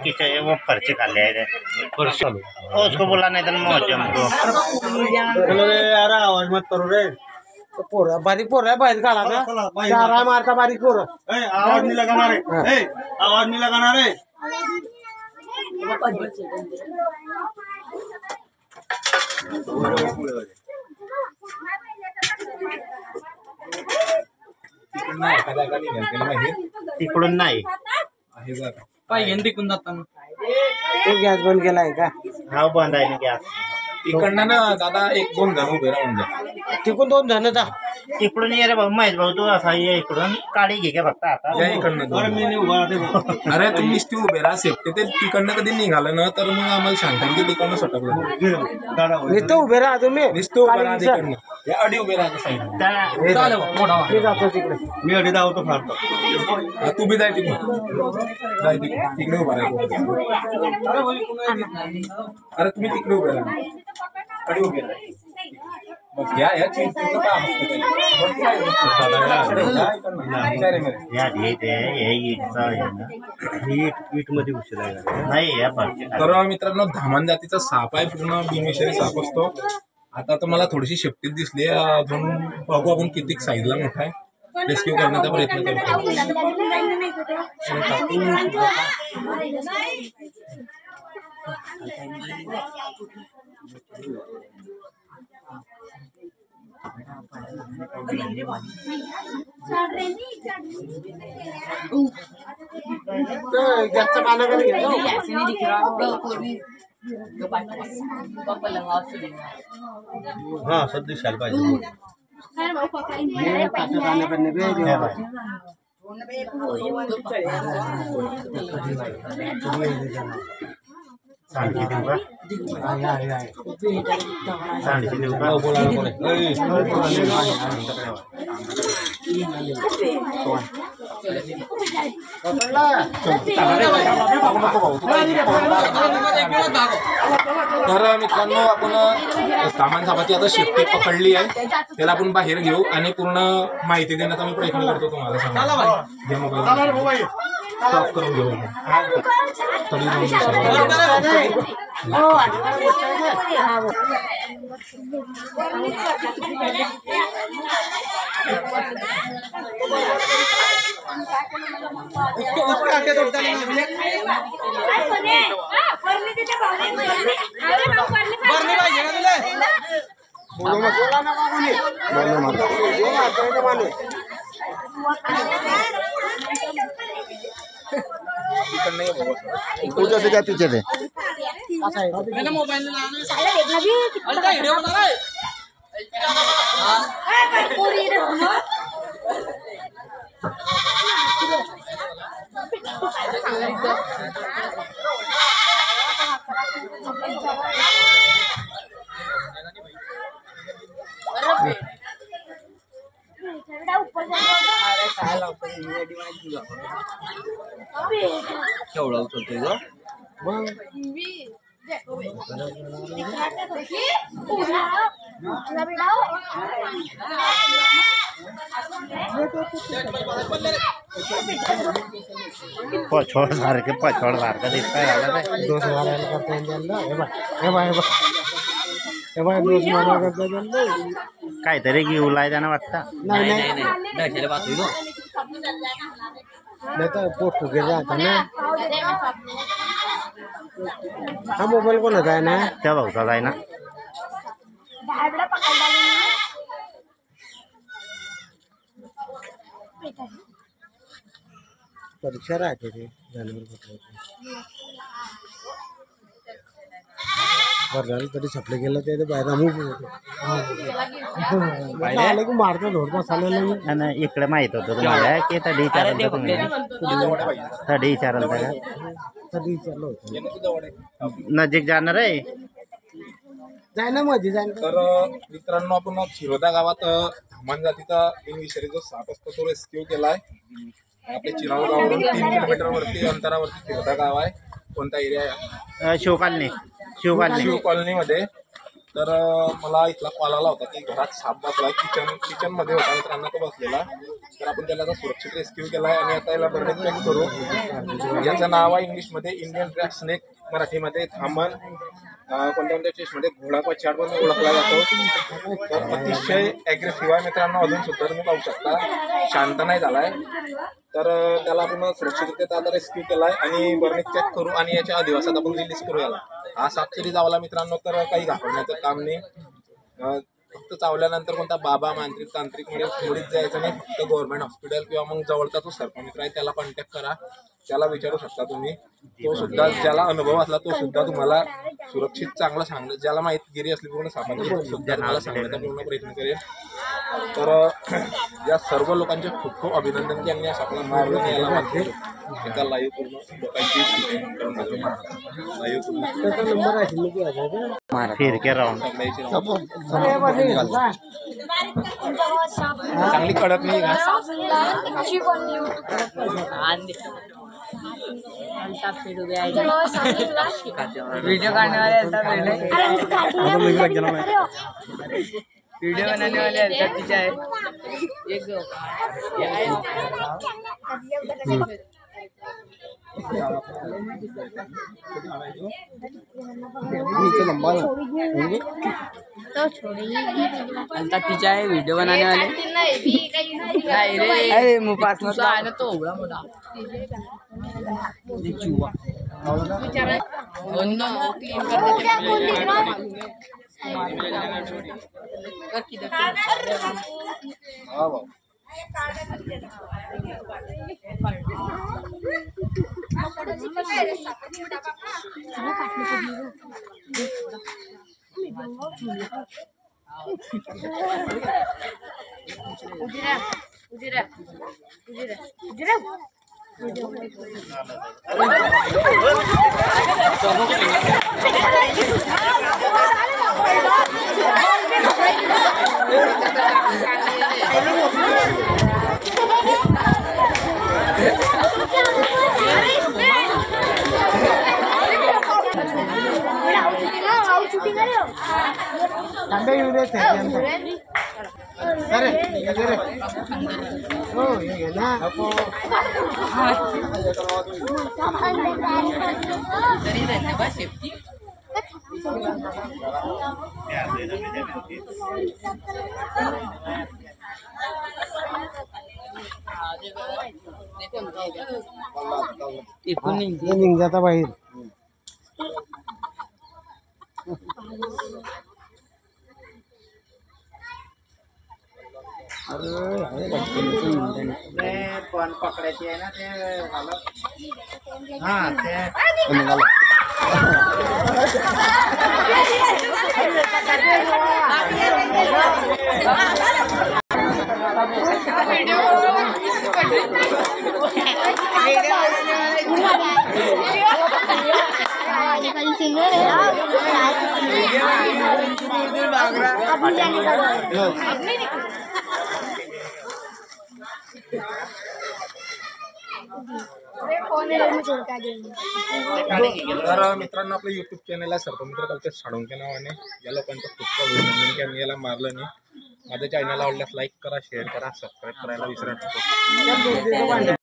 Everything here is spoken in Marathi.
वो पर्चे खा ले उसको बोला नहीं था मोहजम को यार आवाज मत करो रे पोरा बारीक पोरा बाहेर काढा ना चारा मारता बारीक पोरं आवाज नहीं लगाना रे आवाज नहीं लगाना रे तिकडून नाही तिकडून जाताना गॅस बंद केलाय का हा बंद आहे ना गॅस इकडनं ना दादा 1-2 जण उभे राहून जा तिकडून 2 जण जा तिकडून ये रे भाऊ महेश भाऊ तू असा ये इकडून काळी घे का फक्त आता या इकडनं अरे तुम्ही नुसती उभे राहा सेफ्टी ते तिकडनं कधी निघालं ना तर मग आम्हाला सांगता की तिकडनं सटकलं नुसतं उभे राहा तुम्ही नुसतं उभे राहा तिकडनं या अडी उभे राहा साईड मी जातो तिकडे मी अडी धावतो फारतो तू बी जाय तिकडून जाय तिकडे उभा राहा अरे तुम्ही तिकडे उभे राहा अडी उभे राहा मग या चिंतेचं काम या ढेते हे ईटचा आहे ना ईट मध्ये उशीर आहे नाही या पर्चे तर मित्रांनो धामण जातीचा साप आहे पूर्ण बिनविषारी साप असतो आता तर मला थोडीशी शेपटीत दिसली अजून बघू आपण किती साईजला मोठा आहे रेस्क्यू करण्याचा प्रयत्न करतो गॅसचं पानं कधी घेतो हाँ सब दिशाल पाहिजे पानं करणे बे सांडशी देऊ का सांडशी देऊ का तर मित्रांनो आपण सामान सापाची आता शेपटी पकडली आहे त्याला आपण बाहेर घेऊ आणि पूर्ण माहिती देण्याचा मी प्रयत्न करतो तुम्हाला मोबाईल स्टॉप करून घेऊ पूजा से क्या पीछे थे केवढा उचलतोय ग पछोड सारखं दिसतंय डोस मारायला करता येईल हे बाय डोस मारायला करता येईल काहीतरी घेऊ लाय त्यांना वाटतं नाही तर पोट फुगे जाता ना हा मोबाईल कोणाचा आहे ना त्या भाऊचा आहे ना परीक्षा राहते ते बरं झालं तरी सप्लाय केलं ते बाहेर आलं की मारतो धोडता चाललेलं इकडे माहित होतं तुम्हाला की तडी विचारलं तुम्ही तडी विचारलं का तरी विचारलं होतं नजीक जाणार आहे जाय ना मध्ये जाय तर मित्रांनो आपण चिरोदा गावात धामण जातीचा बिनविषारी जो साप असतो तो रेस्क्यू केलाय आपल्या चिराव गावावरून 3 किलोमीटर वरती अंतरावरती चिरोदा गाव आहे कोणता एरिया आहे शिव कॉलनी कॉलनीमध्ये तर मला इथला कॉल आला होता की घरात साप बसला, किचनमध्ये होता मित्रांनो तो बसलेला. तर आपण त्याला आता सुरक्षित रेस्क्यू केला आहे आणि आता याला बर्निंग पॅक करू. याचं नाव आहे इंग्लिशमध्ये इंडियन रॅट स्नेक, मराठीमध्ये थांबन, कोणत्या टेस्टमध्ये घोडा पछाड पण ओळखला जातो. तर अतिशय ॲग्रेसिव्ह आहे मित्रांनो, अजून सुद्धा तुम्ही पाहू शकता शांत नाही झाला आहे. तर त्याला आपण सुरक्षितरित्या आता रेस्क्यू केला आहे आणि बर्निंग चेक करू आणि याच्या अधिवासात आपण रिलीज करू याला. हा साप जरी चावला मित्रांनो तर काही घाबरण्याचं काम नाही. फक्त चावल्यानंतर कोणता बाबा तांत्रिकमध्ये थोडीच जायचं नाही. फक्त गव्हर्नमेंट हॉस्पिटल किंवा मग जवळचा तो सरपंच आहे त्याला कॉन्टॅक्ट करा, त्याला विचारू शकता तुम्ही. तो सुद्धा ज्याला अनुभव असला तो सुद्धा तुम्हाला सुरक्षित चांगलं सांगणं, ज्याला माहितीगिरी असली पूर्ण सापाची तो सुद्धा तुम्हाला सांगण्याचा पूर्ण प्रयत्न करेल. तर या सर्व लोकांचे खूप खूप अभिनंदन की यांनी असं आपला मार्ग न्यायला मागतो. एका लाईव्ह पूर्ण लोकांची लाईव्ह फिर के राउंड चांगली कडक नाही का? वीडियो करने वाले वीडियो बनाने वाले पीछे है एक अलता पीछे है वीडियो बनाने वाले. अरे मुपास आहे ना तो एवढा मोठा निघ जाता बाहेर. पण पकडायची आहे ना ते झालं. हा ते तर मित्रांनो आपलं युट्यूब चॅनल आहे सर्पमित्र कल्चर साळुंखे नावाने. या लोकांचं खूप अभिनंदन की आम्ही याला मारलं नाही. माझ्या चॅनलला आवडल्यास लाईक करा, शेअर करा, सबस्क्राईब करायला विसरा नको.